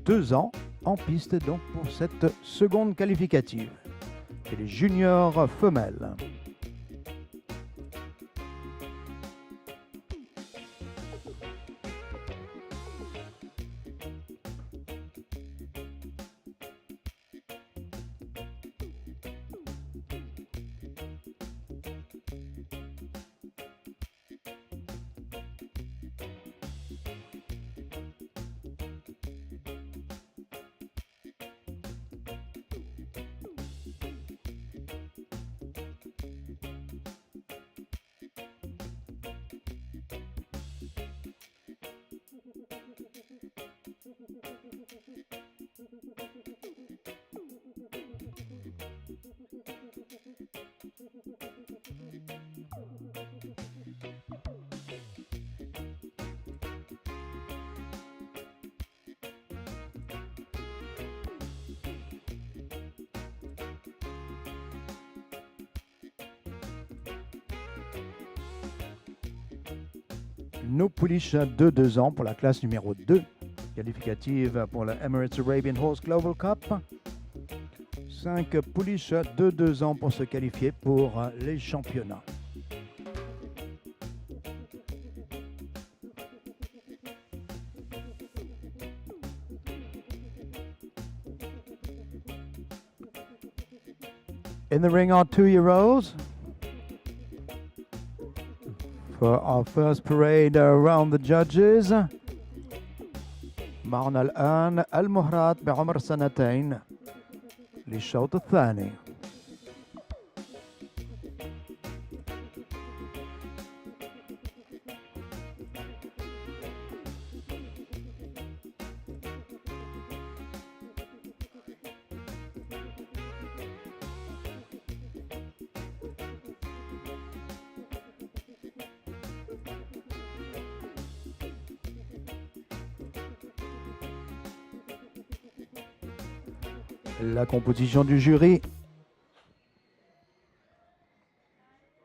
2 ans en piste donc pour cette seconde qualificative. Et les juniors femelles. Nos pouliches de 2 ans pour la classe numéro 2, qualificative pour la Emirates Arabian Horse Global Cup. 5 pouliches de 2 ans pour se qualifier pour les championnats. In the ring are 2-year-olds. For our first parade around the judges معنا الآن المهرات بعمر 2 للشوط الثاني. La composition du jury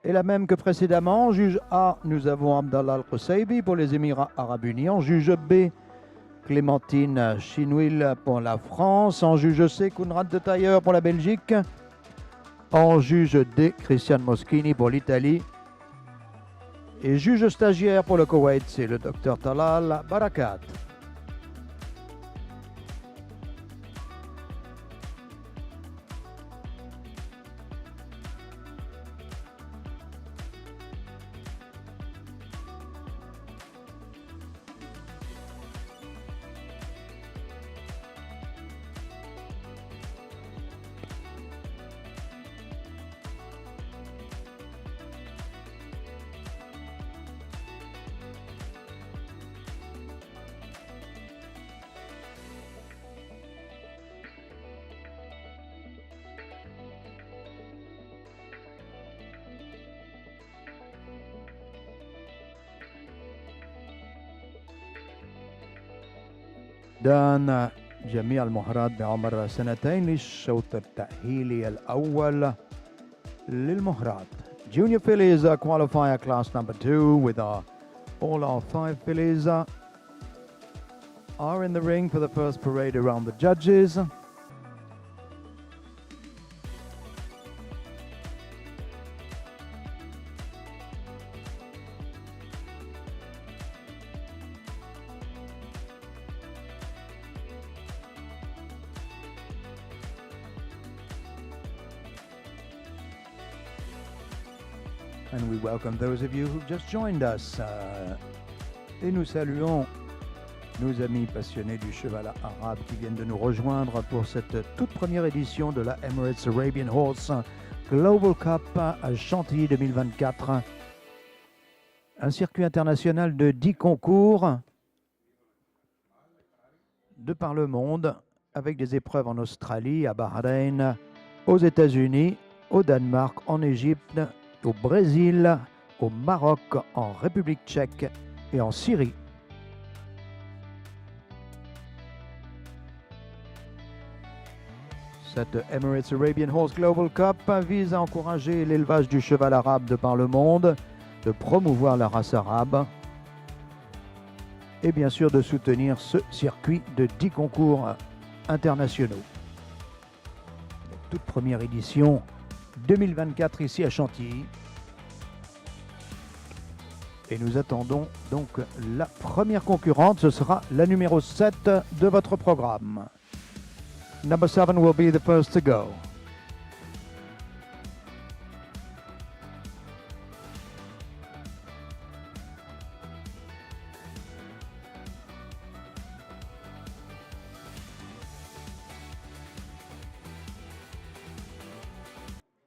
est la même que précédemment. En juge A, nous avons Abdallah Al-Qusaybi pour les Émirats Arabes Unis. En juge B, Clémentine Chinouil pour la France. En juge C, Kounrad de Tailleur pour la Belgique. En juge D, Christian Moschini pour l'Italie. Et juge stagiaire pour le Koweït, c'est le docteur Talal Barakat. دان جميع المهرات بعمر 2 للشوط التأهيلي الأول للمهرات. Junior fillies qualifier class number 2 with all our 5 fillies are in the ring for the first parade around the judges. And we welcome those of you who've just joined us. Et nous saluons nos amis passionnés du cheval arabe qui viennent de nous rejoindre pour cette toute première édition de la Emirates Arabian Horse Global Cup à Chantilly 2024. Un circuit international de 10 concours de par le monde avec des épreuves en Australie, à Bahreïn, aux États-Unis, au Danemark, en Égypte, au Brésil, au Maroc, en République tchèque et en Syrie. Cette Emirates Arabian Horse Global Cup vise à encourager l'élevage du cheval arabe de par le monde, de promouvoir la race arabe et bien sûr de soutenir ce circuit de 10 concours internationaux. La toute première édition 2024 ici à Chantilly. Et nous attendons donc la première concurrente, ce sera la numéro 7 de votre programme. Number 7 will be the first to go.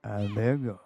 And there you go.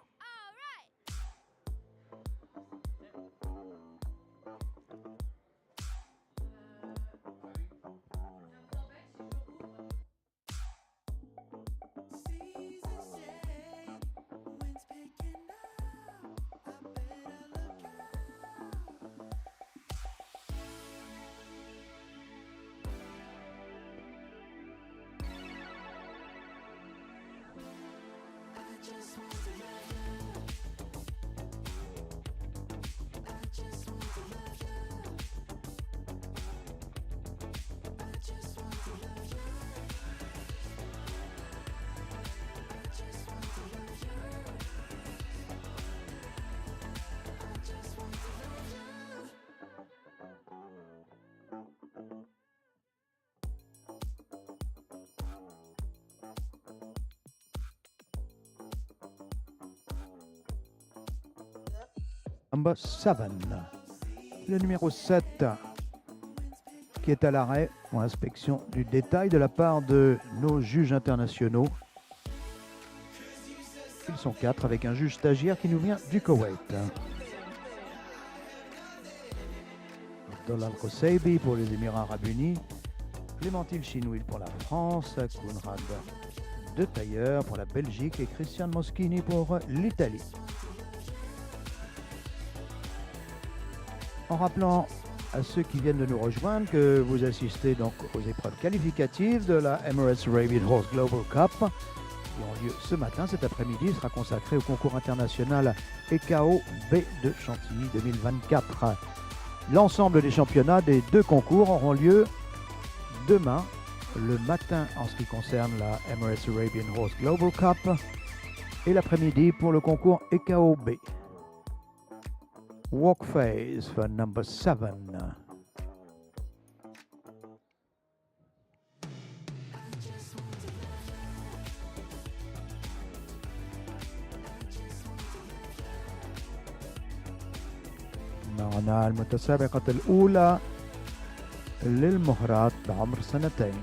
Number 7, le numéro 7 qui est à l'arrêt pour inspection du détail de la part de nos juges internationaux. Ils sont 4 avec un juge stagiaire qui nous vient du Koweït. Abdallah Al-Qusaybi pour les Émirats Arabes Unis, Clémentine Chinouil pour la France, Kounrad de Tailleur pour la Belgique et Christian Moschini pour l'Italie. En rappelant à ceux qui viennent de nous rejoindre que vous assistez donc aux épreuves qualificatives de la Emirates Arabian Horse Global Cup qui ont lieu ce matin. Cet après-midi sera consacré au concours international EKO B de Chantilly 2024. L'ensemble des championnats des 2 concours auront lieu demain, le matin en ce qui concerne la Emirates Arabian Horse Global Cup et l'après-midi pour le concours EKO B. Walk phase for number 7. معنا المتسابقة الأولى للمهرات بعمر 2 سنين.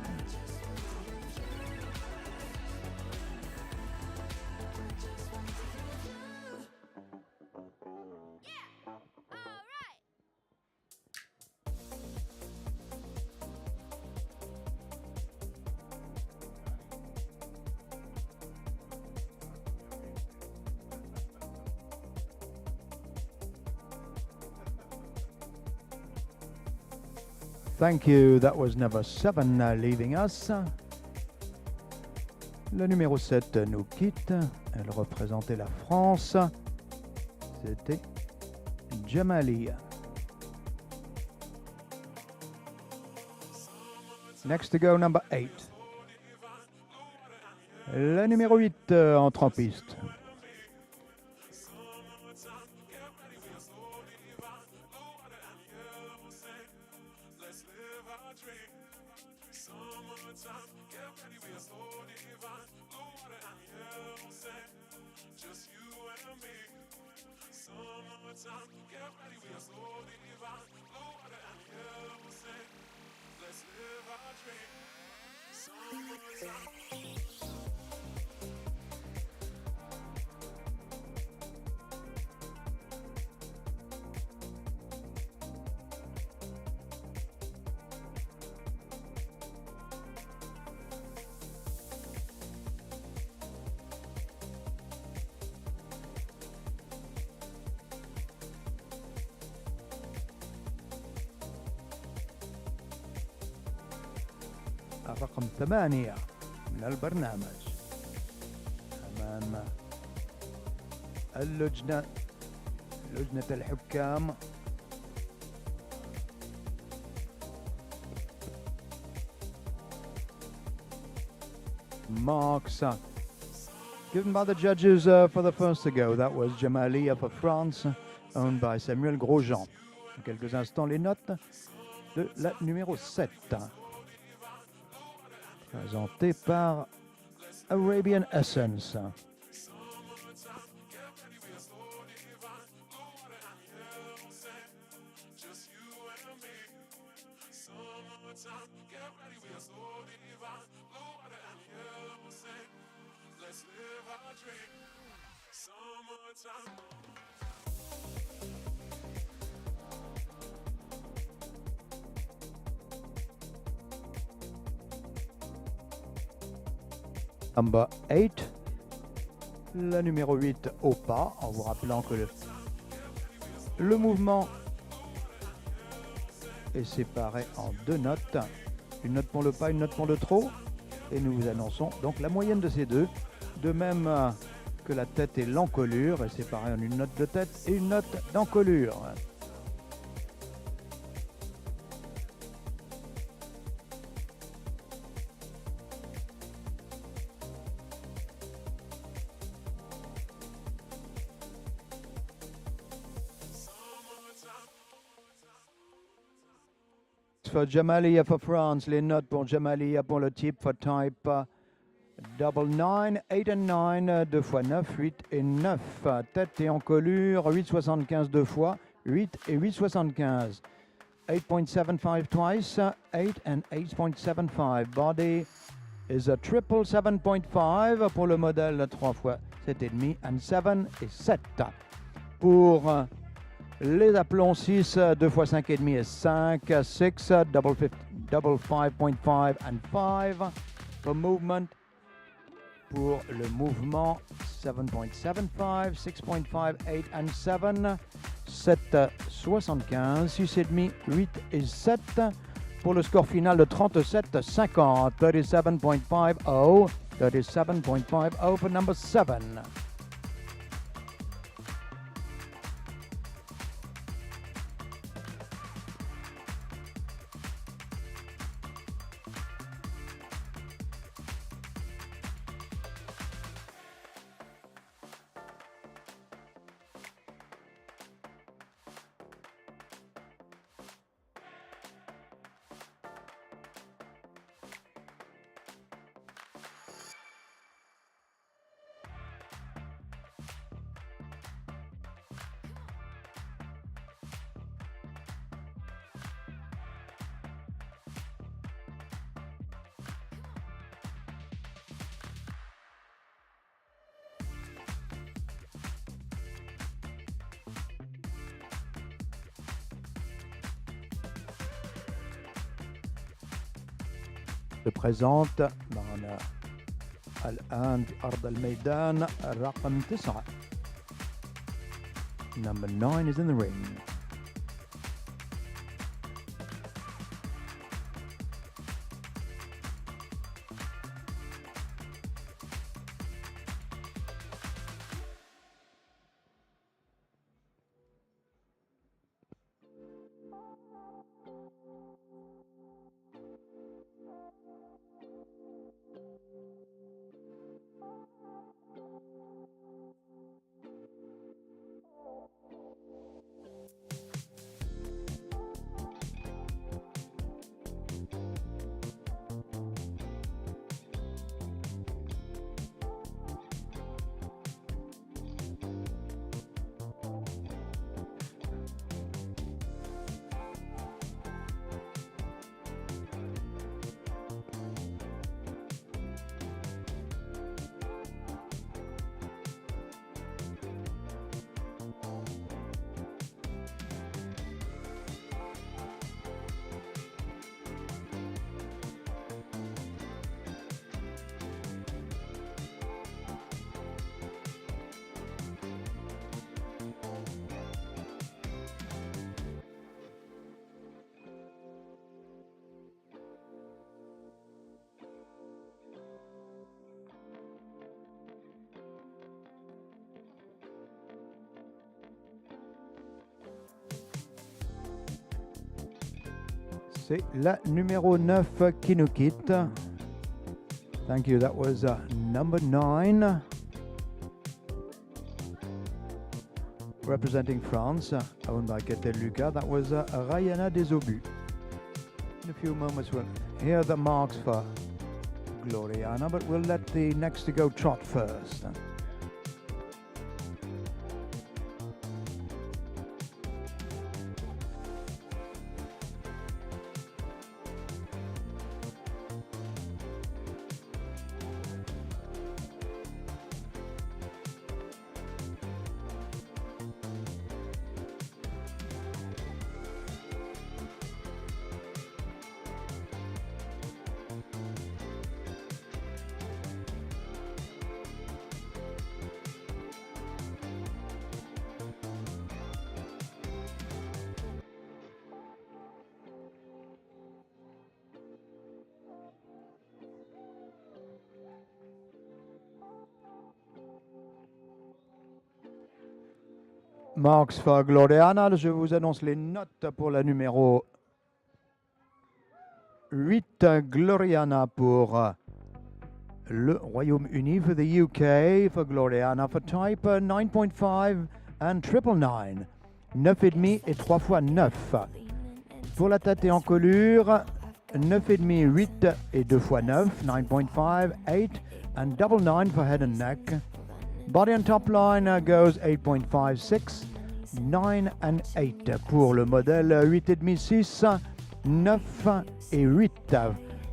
Thank you. That was number 7 leaving us. Le numéro 7 nous quitte. Elle représentait la France. C'était Jamali. Next to go, number 8. Le numéro 8 entre en piste. الرقم 8 من البرنامج أمام لجنة الحكام marks given by the judges for the first to go. That was Jamalia for France, owned by Samuel Grosjean. En quelques instants, les notes de la numéro 7, présentée par Arabian Essence. Number 8, la numéro 8 au pas, en vous rappelant que le mouvement est séparé en deux notes, une note pour le pas, une note pour le trot, et nous vous annonçons donc la moyenne de ces deux, de même que la tête et l'encolure est séparée en une note de tête et une note d'encolure. For Jamalia for France, les notes pour Jamalia pour le type for type double 9, 8 and 9, 2 fois 9, 8 et 9. Tête et encolure, 8,75 deux fois, 8 et 8,75. 8.75 twice, 8 and 8.75. Body is a triple 7.5 pour le modèle 3 fois 7,5 and 7 et 7. Pour les aplombs 6, 2 fois 5,5 et 5, 6, double 5.5 and 5. For movement, pour le mouvement 7.75, 6.5, 8 and 7, 7,75, 6,5, 8 et 7. Pour le score final de 37,50, 37.50, 37.50 for number 7. Se présente معنا الآن في أرض الميدان الرقم 9. Number 9 is in the ring. C'est la numéro 9 qui nous quitte. Thank you. That was number 9. Representing France, owned by Ketel Lucas. That was Rayana Desobus. In a few moments we'll hear the marks for Gloriana, but we'll let the next to go trot first. Marks for Gloriana. Je vous annonce les notes pour la numéro 8. Gloriana pour le Royaume-Uni. For the UK, for Gloriana. For type 9.5 and 999. 9,5 et 3 fois 9. Pour la tête et encolure, 9,5, 8 et 2 fois 9. 9.5, 8 and 99 for head and neck. Body and top line goes 8.5, 6, 9 and 8. Pour le modèle 8,5, 6, 9 et 8.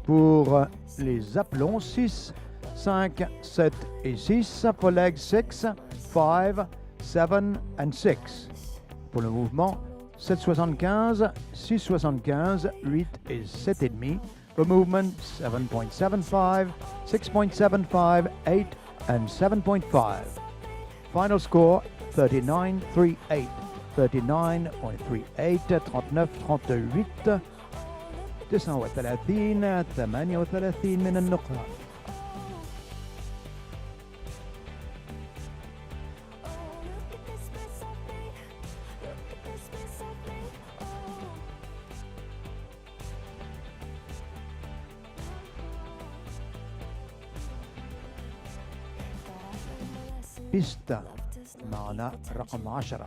Pour les aplombs 6, 5, 7 et 6. For legs 6, 5, 7 and 6. Pour le mouvement 7,75, 6,75, 8 et 7,5. For movement 7.75, 6.75, 8 and 7.5. Final score 39.38. 39.38. 39.38. 39 38 من النقطة. بيستا معنا رقم 10.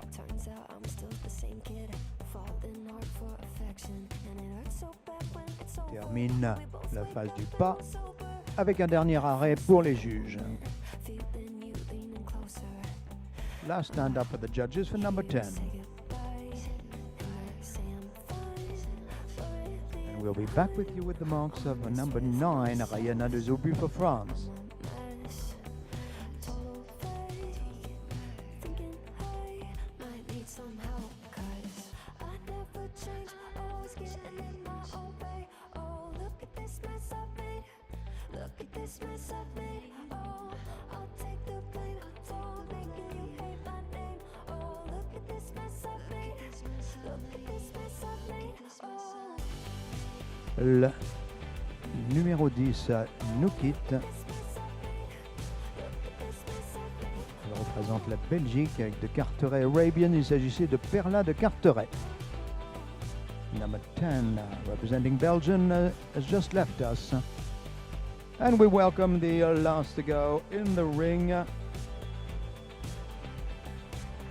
Termine la phase du pas avec un dernier arrêt pour les juges. Last stand up for the judges for number 10. And we'll be back with you with the marks of number 9, Rayana Desobus for France. Le numéro 10 nous quitte. Elle représente la Belgique avec de Carteret Arabian. Il s'agissait de Perla de Carteret. Number 10, representing Belgium, has just left us. And we welcome the last to go in the ring,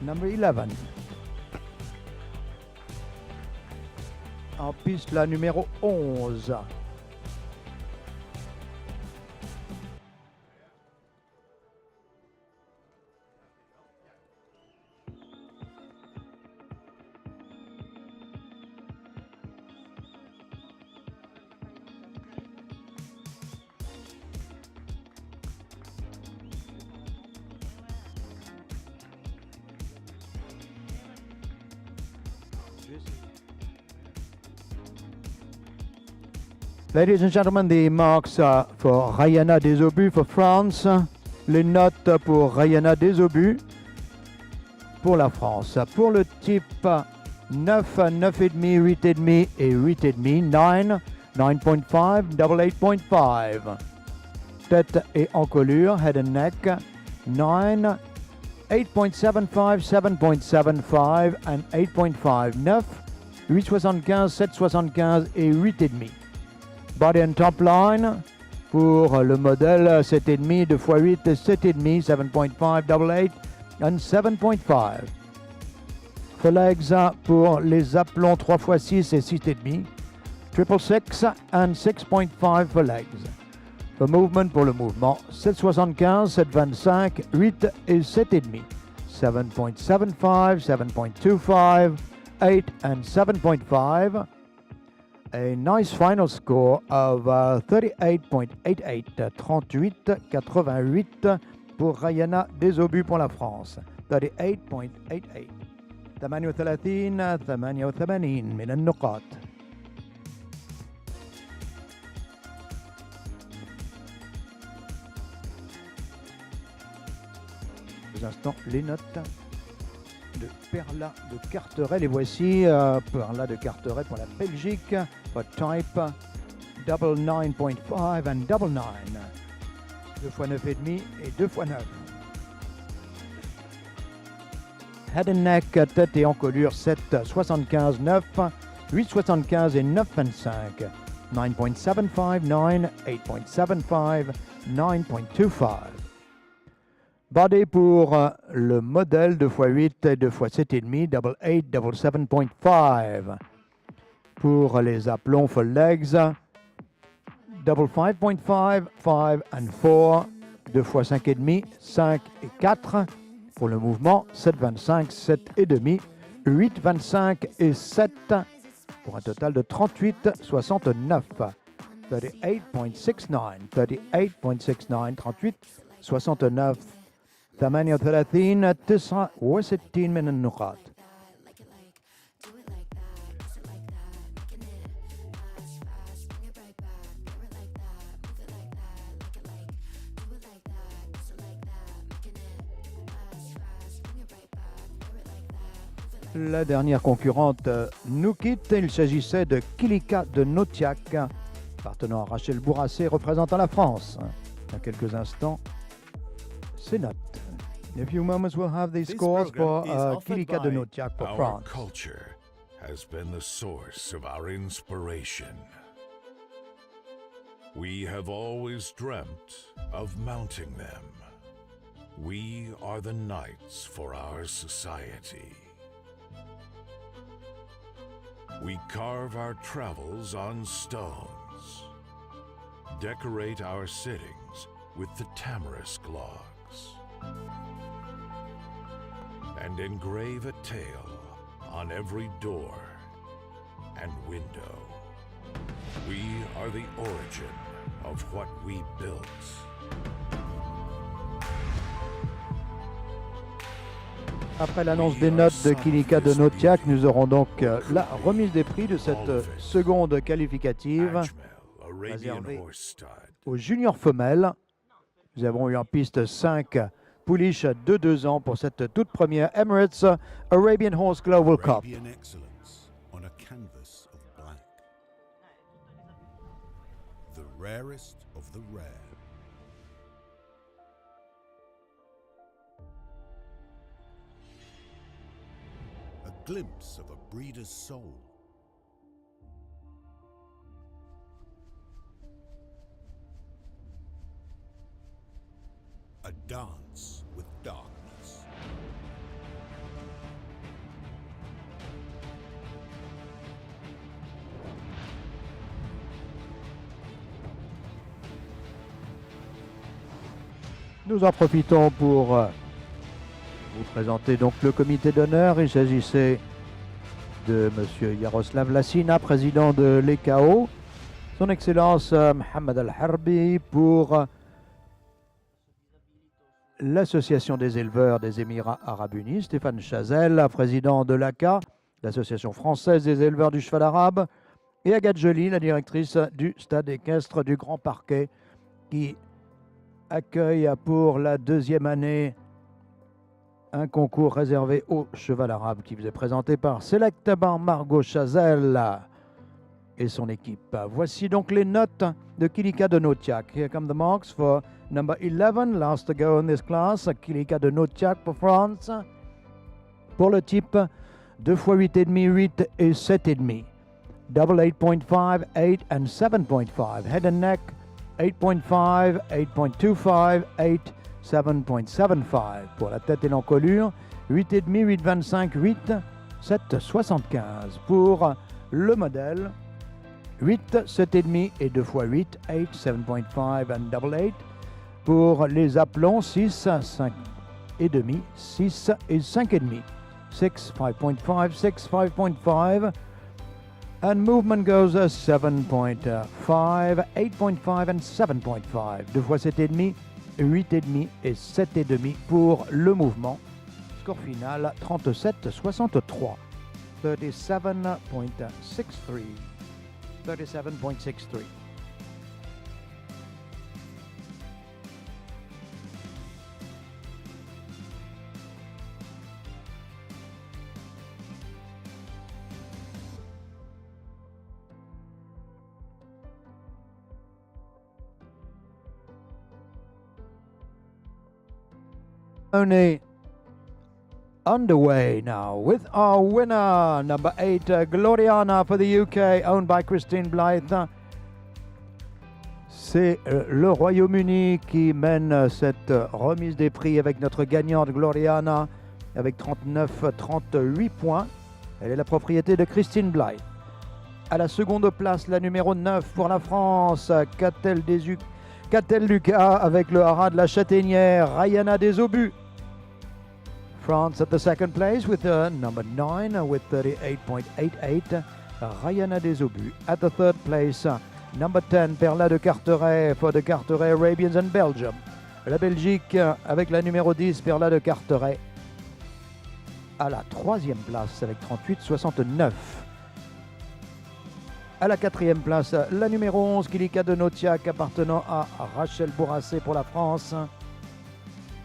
number 11. En piste, la numéro 11. Ladies and gentlemen, the marks are for Rayana Desobus for France. Les notes pour Rayana Desobus pour la France. Pour le type 9, 9,5, 8,5 et 8,5. 9, 9.5, 8.5. Tête et encolure, head and neck. 9, 8.75, 7.75 and 8.5. 9, 8,75, 7,75 et 8,5. Body and top line, Pour le modèle 7,5, 2 x 8 et 7,5, 7.5, double 8 and 7.5. For legs pour les aplombs 3 x 6 et 6,5, triple 6 and 6.5 for legs. For movement pour le mouvement 7,75, 7,25, 8 et 7,5, 7.75, 7.25, 8 and 7.5. A nice final score of 38.88, 38,88 pour Rayana Desobus pour la France. 38.88. 38 88 من النقاط. Pour l'instant, les notes de Perla de Carteret. Les voici. Perla de Carteret pour la Belgique. For type double 9.5 and double 9. 2 x 9,5 et 2 x 9. Head and neck, tête et encolure 7,75, 9, 8,75 et 9,25. 9.75, 9, 8.75, 9.25. Body pour le modèle 2 x 8 et 2 x 7,5, double 8, double 7.5. Pour les aplombs for legs, double 5.5, 5 and 4, 2 x 5,5, 5 et 4. Pour le mouvement, 7,25, 7,5, 8,25 et 7, pour un total de 38,69. 38.69, 38.69, 38.69. 38 69 من النقاط. La dernière concurrente nous quitte. Il s'agissait de Kilika de Notiak, appartenant à Rachel Bourassé, représentant la France. Dans quelques instants, c'est notes. In a few moments, we'll have the scores for Kilika de Notiak for France. Our culture has been the source of our inspiration. We have always dreamt of mounting them. We are the knights for our society. We carve our travels on stones, decorate our sittings with the tamarisk logs, and engrave a tale on every door and window. We are the origin of what we built. Après l'annonce des notes de Kilika de Notiak, nous aurons donc la remise des prix de cette seconde qualificative réservée aux juniors femelles. Nous avons eu en piste 5 pouliches de 2 ans pour cette toute première Emirates Arabian Horse Global Cup. Arabian excellence on a canvas of black. The rarest of the rare. A glimpse of a breeder's soul. A dance with darkness. Nous en profitons pour vous présenter donc le comité d'honneur. Il s'agissait de M. Yaroslav Lassina, président de l'EKO, son Excellence Mohamed Al-Harbi pour l'Association des éleveurs des Émirats Arabes Unis, Stéphane Chazelle, président de l'ACA, l'Association française des éleveurs du cheval arabe, et Agathe Joly, la directrice du stade équestre du Grand Parquet, qui accueille pour la 2e année un concours réservé au cheval arabe qui vous est présenté par Select par Margot Chazelle et son équipe. Voici donc les notes de Kilika de Notiak. Here come the marks for number 11, last to go in this class, Kilika de Notiak pour France. Pour le type, 2 x 8,5, 8 et 7,5. Double 8.5, 8 and 7.5. Head and neck, 8.5, 8.25, 8, 7.75 pour la tête et l'encolure. 8,5, 8,25, 8, 7,75 pour le modèle. 8, 7,5 et 2 fois 8, 8, 7.5 and double 8. Pour les aplombs, 6, 5 et demi, 6 et 5 et demi. 6, 5.5, 6, 5.5. And movement goes 7.5, 8.5 and 7.5. 2 fois 7,5, 8,5 et 7,5 pour le mouvement. Score final 37,63. 37.63. 37.63. Only underway now with our winner, number 8, Gloriana for the UK, owned by Christine Blythe. C'est le Royaume-Uni qui mène cette remise des prix avec notre gagnante Gloriana avec 39-38 points. Elle est la propriété de Christine Blythe. À la seconde place, la numéro 9 pour la France, Catel Lucas avec le haras de la Châtaignière, Rayana des Obus. France at the second place with number 9 with 38.88, Rayana des Obus. At the third place, number 10, Perla de Carteret for the Carteret Arabians and Belgium. La Belgique avec la numéro 10, Perla de Carteret. À la troisième place avec 38,69. À la quatrième place, la numéro 11, Kilika de Notiak appartenant à Rachel Bourrassé pour la France.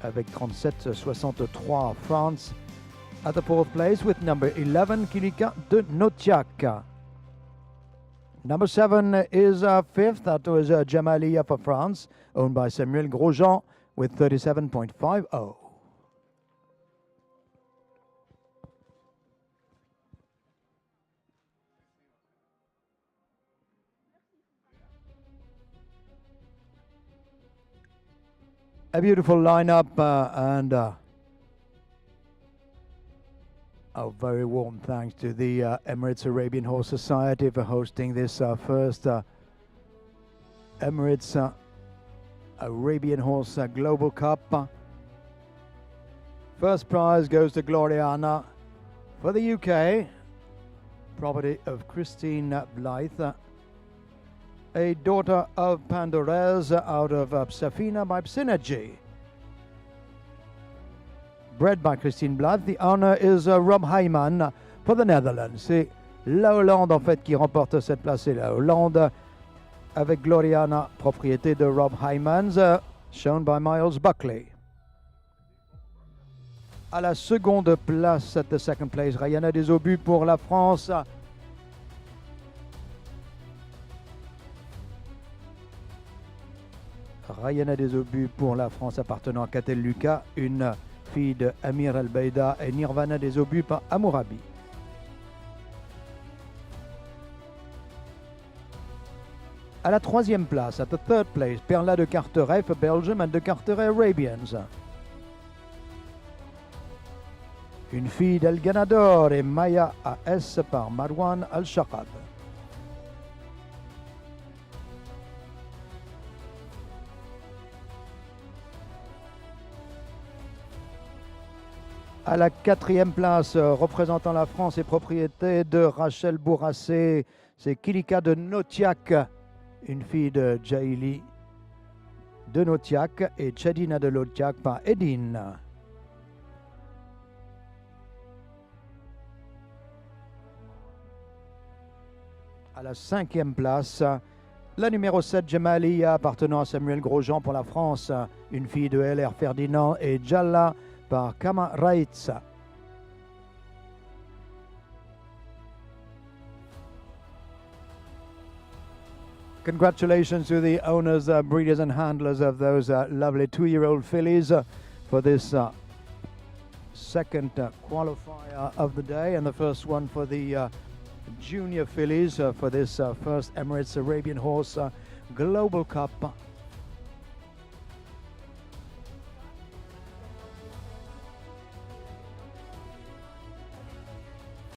Avec 37,63 France. At the fourth place with number 11, Kilika de Notiak. Number 7 is fifth. That was Jamalia for France, owned by Samuel Grosjean with 37.50. A beautiful lineup and a very warm thanks to the Emirates Arabian Horse Society for hosting this first Emirates Arabian Horse Global Cup. First prize goes to Gloriana for the UK, property of Christine Blythe, a daughter of Pandorez out of Safina by Synergy. Bred by Christine Blythe, the owner is Rob Hyman for the Netherlands. C'est la Hollande en fait qui remporte cette place. C'est la Hollande avec Gloriana, propriété de Rob Hymans, shown by Miles Buckley. À la seconde place, at the second place, Rayana des Obus pour la France. Rayana des Obus pour la France appartenant à Catel Lucas, une fille de Amir El-Beida, et Nirvana des Obus par Amourabi. À la troisième place, at the third place, Perla de Carteret for Belgium and de Carteret Arabians. Une fille d'El Ganador et Maya AS par Marwan Al-Shaqab. À la quatrième place, représentant la France et propriété de Rachel Bourrassé, c'est Kilika de Notiak, une fille de Jaili de Notiak et Chadina de Notiak par Edine. À la cinquième place, la numéro 7, Jamalia, appartenant à Samuel Grosjean pour la France, une fille de LR Ferdinand et Jalla par Kama Raitsa. Congratulations to the owners, breeders and handlers of those lovely 2-year-old fillies for this second qualifier of the day, and the first one for the junior fillies for this first Emirates Arabian Horse Global Cup